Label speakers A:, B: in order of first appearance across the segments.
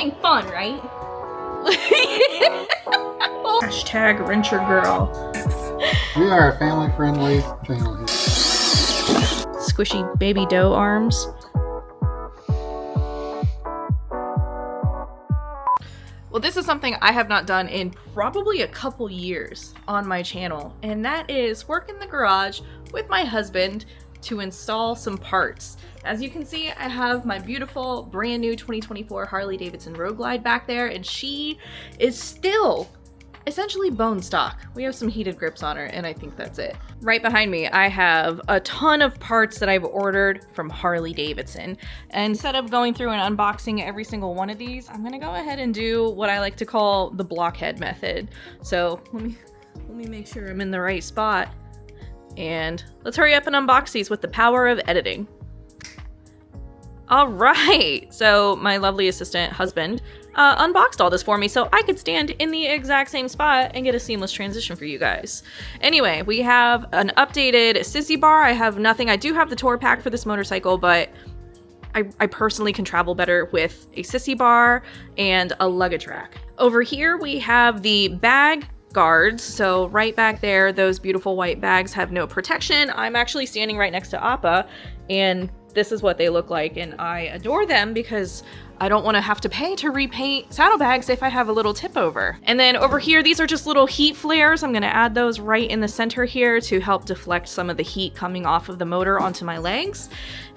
A: having fun, right? Hashtag wrencher girl.
B: We are a family-friendly channel here.
A: Squishy baby doe arms. Well, this is something I have not done in probably a couple years on my channel, and that is work in the garage with my husband to install some parts. As you can see, I have my beautiful brand new 2024 Harley-Davidson Road Glide back there, and she is still essentially bone stock. We have some heated grips on her, and I think that's it. Right behind me, I have a ton of parts that I've ordered from Harley-Davidson. And instead of going through and unboxing every single one of these, I'm gonna go ahead and do what I like to call the blockhead method. So let me make sure I'm in the right spot. And let's hurry up and unbox these with the power of editing. All right, so my lovely assistant husband unboxed all this for me so I could stand in the exact same spot and get a seamless transition for you guys. Anyway, we have an updated sissy bar. I have nothing. I do have the tour pack for this motorcycle, but I personally can travel better with a sissy bar and a luggage rack. Over here, we have the bag guards. So right back there, those beautiful white bags have no protection. I'm actually standing right next to Appa, and this is what they look like, and I adore them because I don't want to have to pay to repaint saddlebags if I have a little tip over. And then over here, these are just little heat flares. I'm going to add those right in the center here to help deflect some of the heat coming off of the motor onto my legs.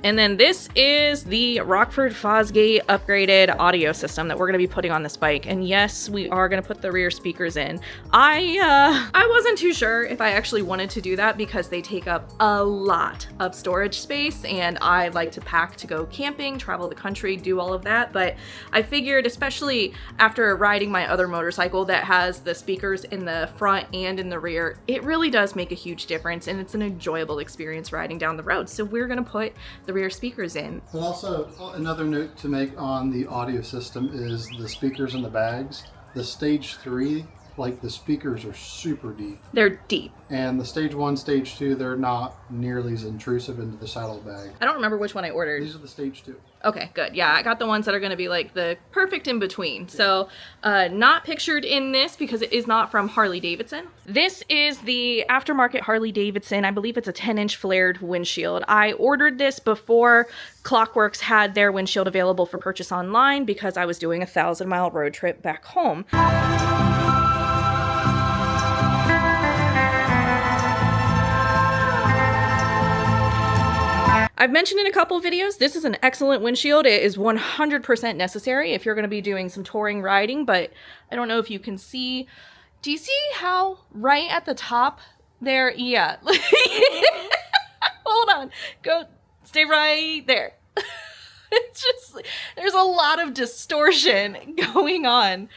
A: And then this is the Rockford Fosgate upgraded audio system that we're going to be putting on this bike. And yes, we are going to put the rear speakers in. I wasn't too sure if I actually wanted to do that because they take up a lot of storage space, and I like to pack to go camping, travel the country, do all of that. But I figured, especially after riding my other motorcycle that has the speakers in the front and in the rear, it really does make a huge difference, and it's an enjoyable experience riding down the road. So we're going to put the rear speakers in.
B: But also, another note to make on the audio system is the speakers in the bags. The stage 3, like, the speakers are super deep.
A: They're deep.
B: And the stage 1, stage 2, they're not nearly as intrusive into the saddlebag.
A: I don't remember which one I ordered.
B: These are the stage 2.
A: Okay, good. Yeah, I got the ones that are going to be like the perfect in between. So not pictured in this because it is not from Harley-Davidson. This is the aftermarket Harley-Davidson. I believe it's a 10-inch flared windshield. I ordered this before Clockworks had their windshield available for purchase online because I was doing a 1,000-mile road trip back home. I've mentioned in a couple of videos, this is an excellent windshield. It is 100% necessary if you're going to be doing some touring riding, but I don't know if you can see. Do you see how right at the top there? Yeah. Hold on. Go. Stay right there. It's just, there's a lot of distortion going on.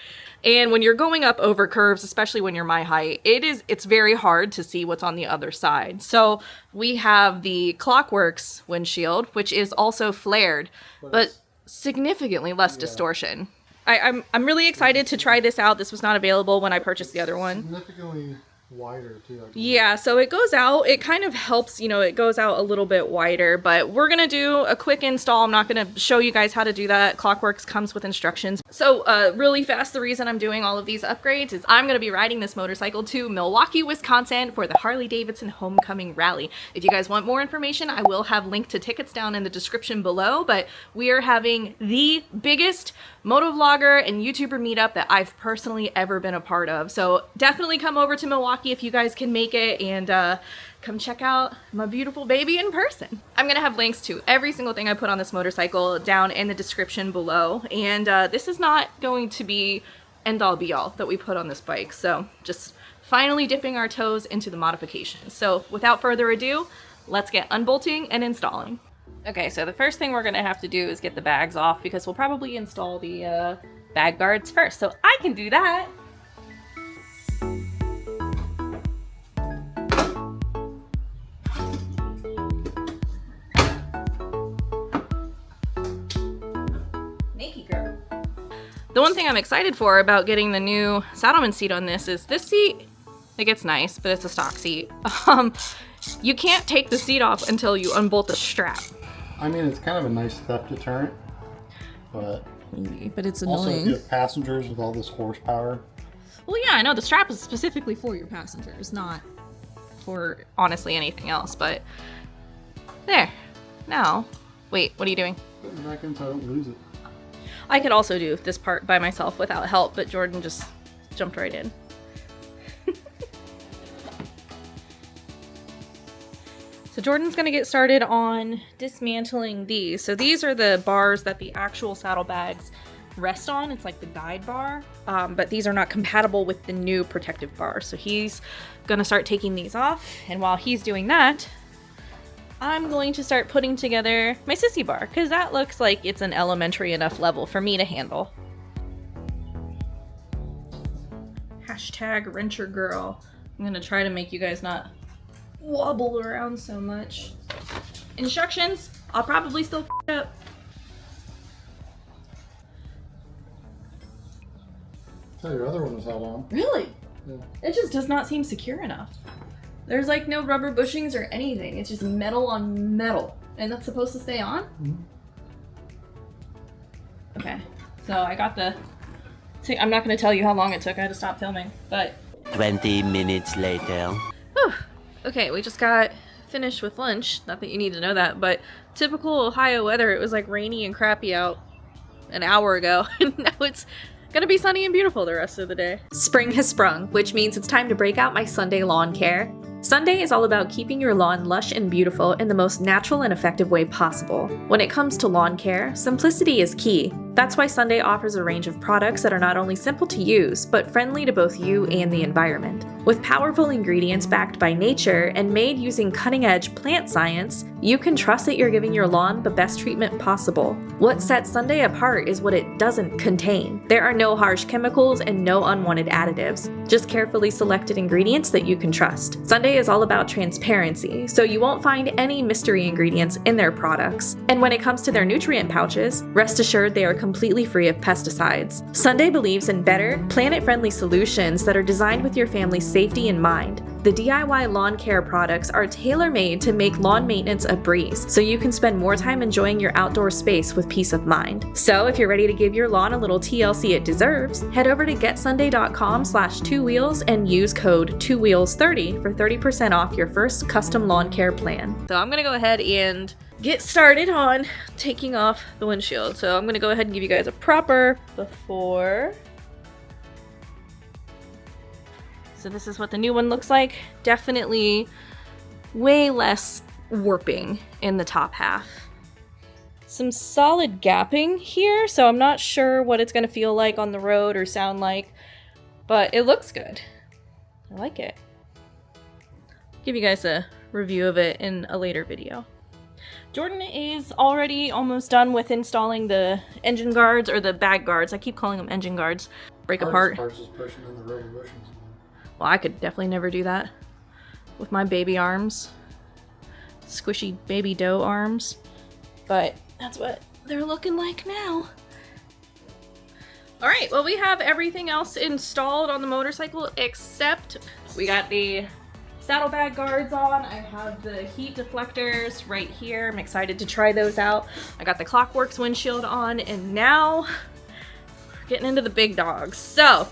A: And when you're going up over curves, especially when you're my height, it's very hard to see what's on the other side. So we have the Clockworks windshield, which is also flared, but significantly less distortion. I'm really excited to try this out. This was not available when I purchased the other one.
B: Significantly wider too.
A: Yeah, so it goes out, it kind of helps, you know, it goes out a little bit wider, but we're gonna do a quick install. I'm not gonna show you guys how to do that. Clockworks comes with instructions. So really fast, the reason I'm doing all of these upgrades is I'm gonna be riding this motorcycle to Milwaukee, Wisconsin for the Harley-Davidson Homecoming Rally. If you guys want more information, I will have linked to tickets down in the description below, but we are having the biggest motovlogger and YouTuber meetup that I've personally ever been a part of. So definitely come over to Milwaukee if you guys can make it, and come check out my beautiful baby in person. I'm gonna have links to every single thing I put on this motorcycle down in the description below, and this is not going to be end all be all that we put on this bike, so just finally dipping our toes into the modifications. So without further ado, let's get unbolting and installing. Okay, so the first thing we're gonna have to do is get the bags off because we'll probably install the bag guards first, so I can do that. The one thing I'm excited for about getting the new Saddleman seat on this is this seat, it gets nice, but it's a stock seat. You can't take the seat off until you unbolt the strap.
B: I mean, it's kind of a nice theft deterrent. but
A: it's
B: also if
A: annoying.
B: you have passengers with all this horsepower.
A: Well, yeah, I know the strap is specifically for your passengers, not for honestly anything else, but there. Now, wait, what are you doing?
B: Put it back in so I don't lose it.
A: I could also do this part by myself without help, but Jordan just jumped right in. So Jordan's gonna get started on dismantling these. So these are the bars that the actual saddlebags rest on. It's like the guide bar, but these are not compatible with the new protective bars. So he's gonna start taking these off, and while he's doing that, I'm going to start putting together my sissy bar, because that looks like it's an elementary enough level for me to handle. Hashtag wrencher girl. I'm gonna try to make you guys not wobble around so much. Instructions, I'll probably still f up.
B: Oh, your other one was held on.
A: Really?
B: Yeah.
A: It just does not seem secure enough. There's like no rubber bushings or anything. It's just metal on metal. And that's supposed to stay on?
B: Mm-hmm.
A: Okay. So I got the... I'm not going to tell you how long it took. I had to stop filming. But...
C: 20 minutes later.
A: Whew. Okay, we just got finished with lunch. Not that you need to know that, but typical Ohio weather. It was like rainy and crappy out an hour ago. And now it's gonna be sunny and beautiful the rest of the day. Spring has sprung, which means it's time to break out my Sunday lawn care. Sunday is all about keeping your lawn lush and beautiful in the most natural and effective way possible. When it comes to lawn care, simplicity is key. That's why Sunday offers a range of products that are not only simple to use, but friendly to both you and the environment. With powerful ingredients backed by nature and made using cutting-edge plant science, you can trust that you're giving your lawn the best treatment possible. What sets Sunday apart is what it doesn't contain. There are no harsh chemicals and no unwanted additives, just carefully selected ingredients that you can trust. Sunday is all about transparency, so you won't find any mystery ingredients in their products. And when it comes to their nutrient pouches, rest assured they are completely free of pesticides. Sunday believes in better, planet-friendly solutions that are designed with your family's safety in mind. The DIY lawn care products are tailor-made to make lawn maintenance a breeze, so you can spend more time enjoying your outdoor space with peace of mind. So if you're ready to give your lawn a little TLC it deserves, head over to getsunday.com/2wheels and use code 2wheels30 for 30% off your first custom lawn care plan. So I'm gonna go ahead and get started on taking off the windshield. So I'm gonna go ahead and give you guys a proper before. So this is what the new one looks like. Definitely way less warping in the top half. Some solid gapping here, so I'm not sure what it's gonna feel like on the road or sound like, but it looks good. I like it. Give you guys a review of it in a later video. Jordan is already almost done with installing the engine guards, or the bag guards. I keep calling them engine guards. Break apart.
B: Parts is pushing in the rubber bushings.
A: Well, I could definitely never do that with my baby arms. Squishy baby dough arms. But that's what they're looking like now. Alright, well we have everything else installed on the motorcycle except we got the saddlebag guards on. I have the heat deflectors right here. I'm excited to try those out. I got the Clockworks windshield on, and now we're getting into the big dogs. So,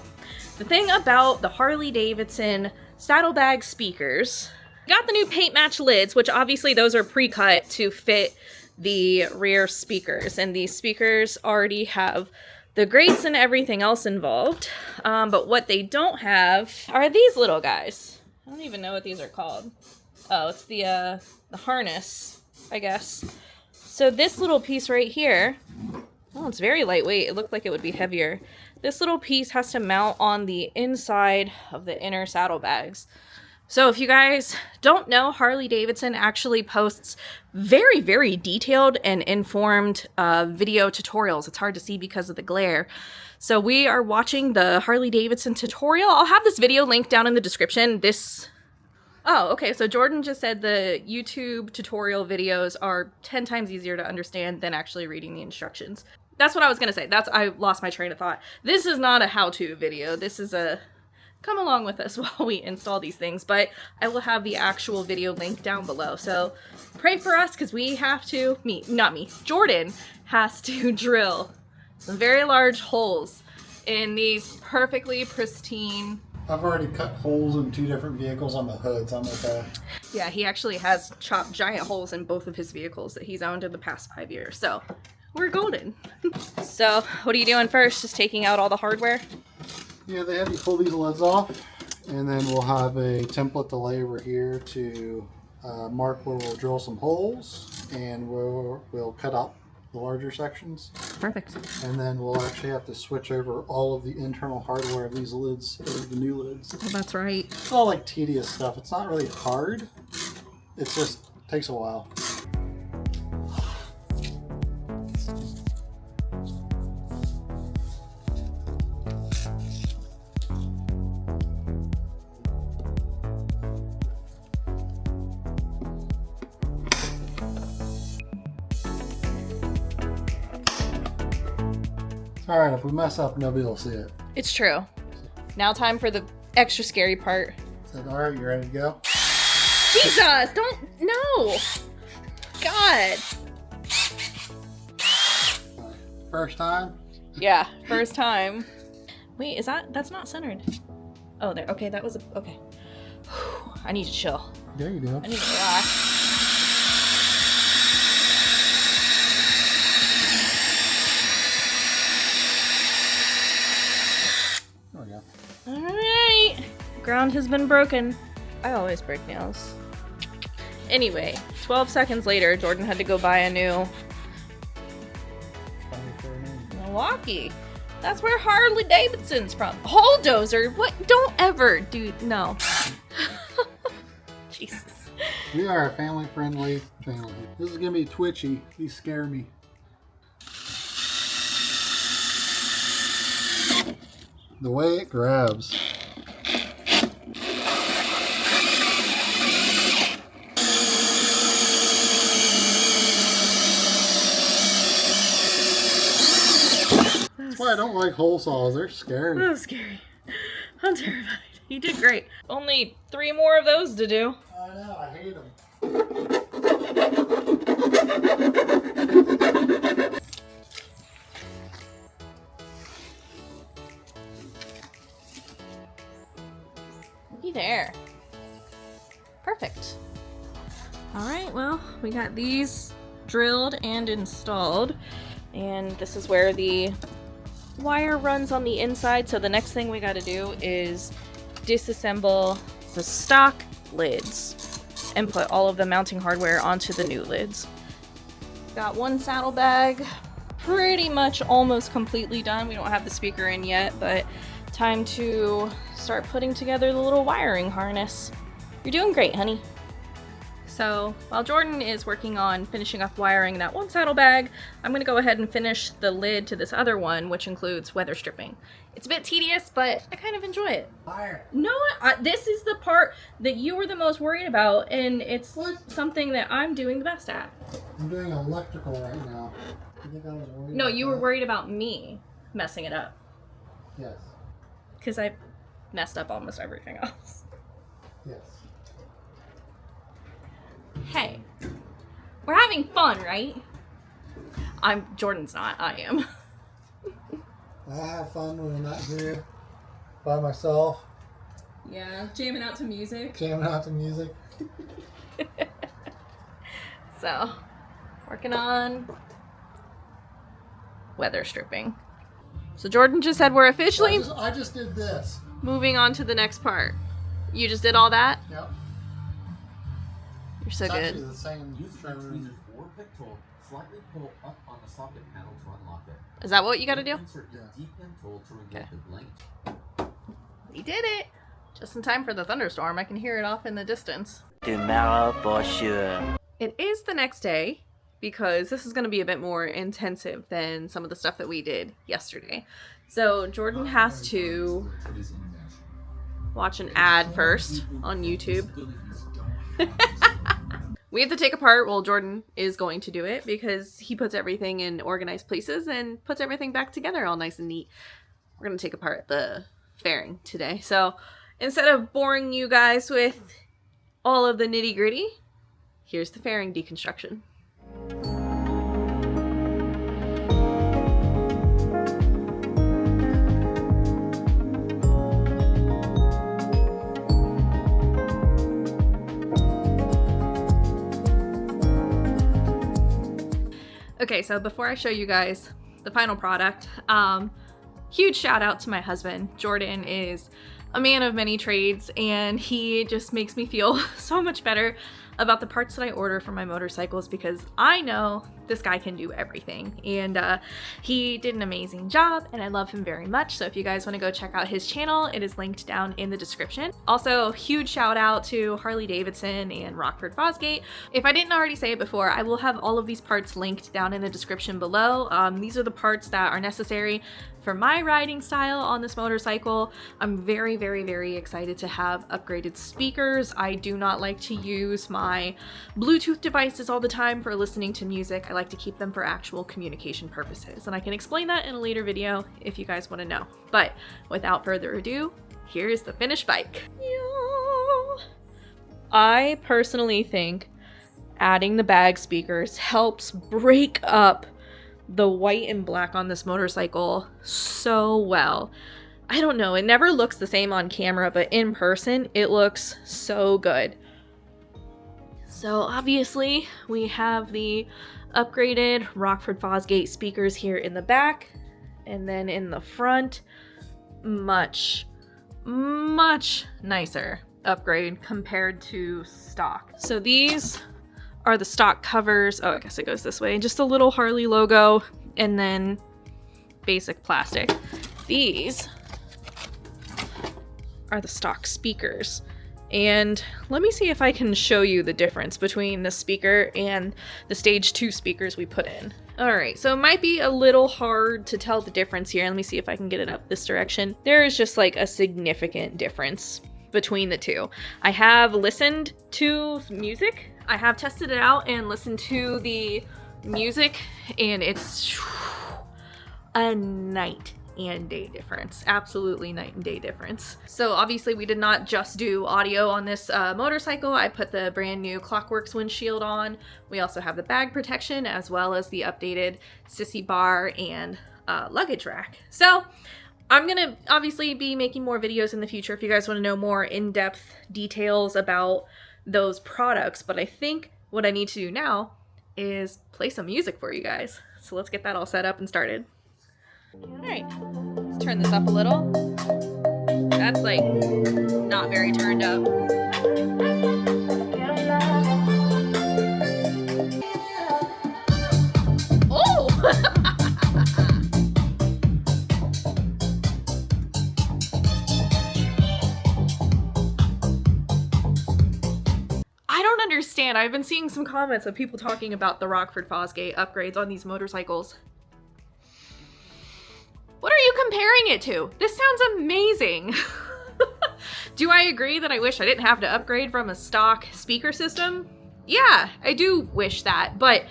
A: the thing about the Harley-Davidson saddlebag speakers, got the new paint match lids, which obviously those are pre-cut to fit the rear speakers, and these speakers already have the grates and everything else involved, but what they don't have are these little guys. I don't even know what these are called. Oh, it's the harness, I guess. So this little piece right here, oh, it's very lightweight. It looked like it would be heavier. This little piece has to mount on the inside of the inner saddlebags. So if you guys don't know, Harley-Davidson actually posts very, very detailed and informed video tutorials. It's hard to see because of the glare. So we are watching the Harley-Davidson tutorial. I'll have this video linked down in the description. Oh, okay, so Jordan just said the YouTube tutorial videos are 10 times easier to understand than actually reading the instructions. That's what I was gonna say. I lost my train of thought. This is not a how-to video. This is a come along with us while we install these things, but I will have the actual video linked down below. So pray for us, because we have to, not me, Jordan has to drill Some very large holes in these perfectly pristine.
B: I've already cut holes in 2 different vehicles on the hoods. I'm okay.
A: Yeah, he actually has chopped giant holes in both of his vehicles that he's owned in the past 5 years. So we're golden. So what are you doing first? Just taking out all the hardware?
B: Yeah, they have you pull these lids off, and then we'll have a template to lay over here to mark where we'll drill some holes, and we'll cut out the larger sections.
A: Perfect.
B: And then we'll actually have to switch over all of the internal hardware of these lids, or the new lids.
A: Oh, that's right.
B: It's all like tedious stuff. It's not really hard. It just takes a while. Alright, if we mess up, nobody will see it.
A: It's true. Now time for the extra scary part.
B: So, alright, you ready to go?
A: Jesus, don't, no. God.
B: First time?
A: Yeah, first time. Wait, that's not centered. Oh, there, okay, that was, okay. I need to chill.
B: Yeah, you do.
A: I need to relax.
B: There we go.
A: Alright. Ground has been broken. I always break nails. Anyway, 12 seconds later, Jordan had to go buy a new Milwaukee. That's where Harley-Davidson's from. Bulldozer? What? Don't ever, dude. No. Jesus.
B: We are a family-friendly channel. This is gonna be twitchy. These scare me. The way it grabs. That's why I don't like hole saws. They're scary.
A: That was scary. I'm terrified. You did great. Only 3 more of those to do.
B: I know, I hate them.
A: Looky there. Perfect. Alright, well, we got these drilled and installed. And this is where the wire runs on the inside. So the next thing we gotta do is disassemble the stock lids and put all of the mounting hardware onto the new lids. Got one saddlebag pretty much almost completely done. We don't have the speaker in yet, but time to start putting together the little wiring harness. You're doing great, honey. So while Jordan is working on finishing up wiring that one saddlebag, I'm gonna go ahead and finish the lid to this other one, which includes weather stripping. It's a bit tedious, but I kind of enjoy it.
B: Fire.
A: No, this is the part that you were the most worried about, and it's something that I'm doing the best at.
B: I'm doing electrical right now. You think I was worried?
A: No,
B: about
A: you were
B: that?
A: worried about me messing it up,
B: Yes.
A: because I messed up almost everything else.
B: Yes.
A: Hey, we're having fun, right? Jordan's not, I am.
B: I have fun when I'm not here by myself,
A: Yeah, jamming out to music.
B: jamming out to music.
A: So, working on weather stripping. So Jordan just said we're officially
B: I just did this.
A: moving on to the next part. You just did all that?
B: Yep.
A: You're so
B: It's actually
A: good.
B: the same.
D: Use the tweezers or pick tool. Slightly pull up on the socket panel to unlock it.
A: Is that what you gotta do?
D: Insert the D-pin tool to remove
A: Okay.
D: the blank.
A: We did it! Just in time for the thunderstorm. I can hear it off in the distance.
C: Tomorrow for sure.
A: It is the next day because this is going to be a bit more intensive than some of the stuff that we did yesterday. So Jordan has to watch an ad first on YouTube. We have to take apart, well, Jordan is going to do it because he puts everything in organized places and puts everything back together all nice and neat. We're going to take apart the fairing today. So instead of boring you guys with all of the nitty gritty, here's the fairing deconstruction. Okay, so before I show you guys the final product, huge shout out to my husband. Jordan is a man of many trades, and he just makes me feel so much better about the parts that I order for my motorcycles, because I know this guy can do everything, and he did an amazing job, and I love him very much. So if you guys want to go check out his channel, it is linked down in the description. Also, huge shout out to Harley-Davidson and Rockford Fosgate. If I didn't already say it before, I will have all of these parts linked down in the description below. These are the parts that are necessary for my riding style on this motorcycle. I'm very, very, very excited to have upgraded speakers. I do not like to use my Bluetooth devices all the time for listening to music. I like to keep them for actual communication purposes, and I can explain that in a later video if you guys want to know. But without further ado, here's the finished bike. Yeah. I personally think adding the bag speakers helps break up the white and black on this motorcycle so well. I don't know, it never looks the same on camera, but in person it looks so good. So obviously we have the upgraded Rockford Fosgate speakers here in the back, and then in the front, much nicer upgrade compared to stock. So these are the stock covers. Oh, I guess it goes this way. Just a little Harley logo, and then basic plastic. These are the stock speakers. And let me see if I can show you the difference between the speaker and the stage 2 speakers we put in. All right, so it might be a little hard to tell the difference here. Let me see if I can get it up this direction. There is just like a significant difference between the two. I have listened to music. I have tested it out and listened to the music, and it's a night and day difference. Absolutely night and day difference. So obviously we did not just do audio on this motorcycle. I put the brand new Clockworks windshield on. We also have the bag protection, as well as the updated sissy bar and luggage rack. So I'm gonna obviously be making more videos in the future if you guys want to know more in-depth details about those products, but I think what I need to do now is play some music for you guys. So let's get that all set up and started. All right, let's turn this up a little. That's like not very turned up. Oh! I don't understand. I've been seeing some comments of people talking about the Rockford Fosgate upgrades on these motorcycles. What are you comparing it to? This sounds amazing. Do I agree that I wish I didn't have to upgrade from a stock speaker system? Yeah, I do wish that, but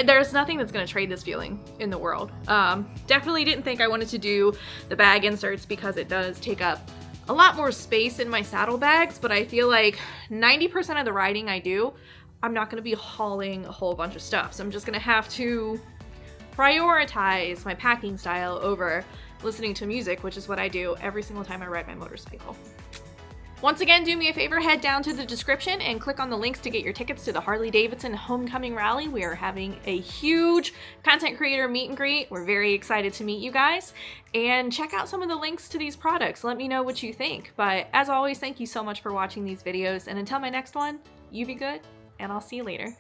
A: there's nothing that's gonna trade this feeling in the world. Definitely didn't think I wanted to do the bag inserts because it does take up a lot more space in my saddlebags, but I feel like 90% of the riding I do, I'm not gonna be hauling a whole bunch of stuff. So I'm just gonna have to prioritize my packing style over listening to music, which is what I do every single time I ride my motorcycle. Once again, do me a favor, head down to the description and click on the links to get your tickets to the Harley-Davidson Homecoming Rally. We are having a huge content creator meet and greet. We're very excited to meet you guys, and check out some of the links to these products. Let me know what you think. But as always, thank you so much for watching these videos, and until my next one, you be good, and I'll see you later.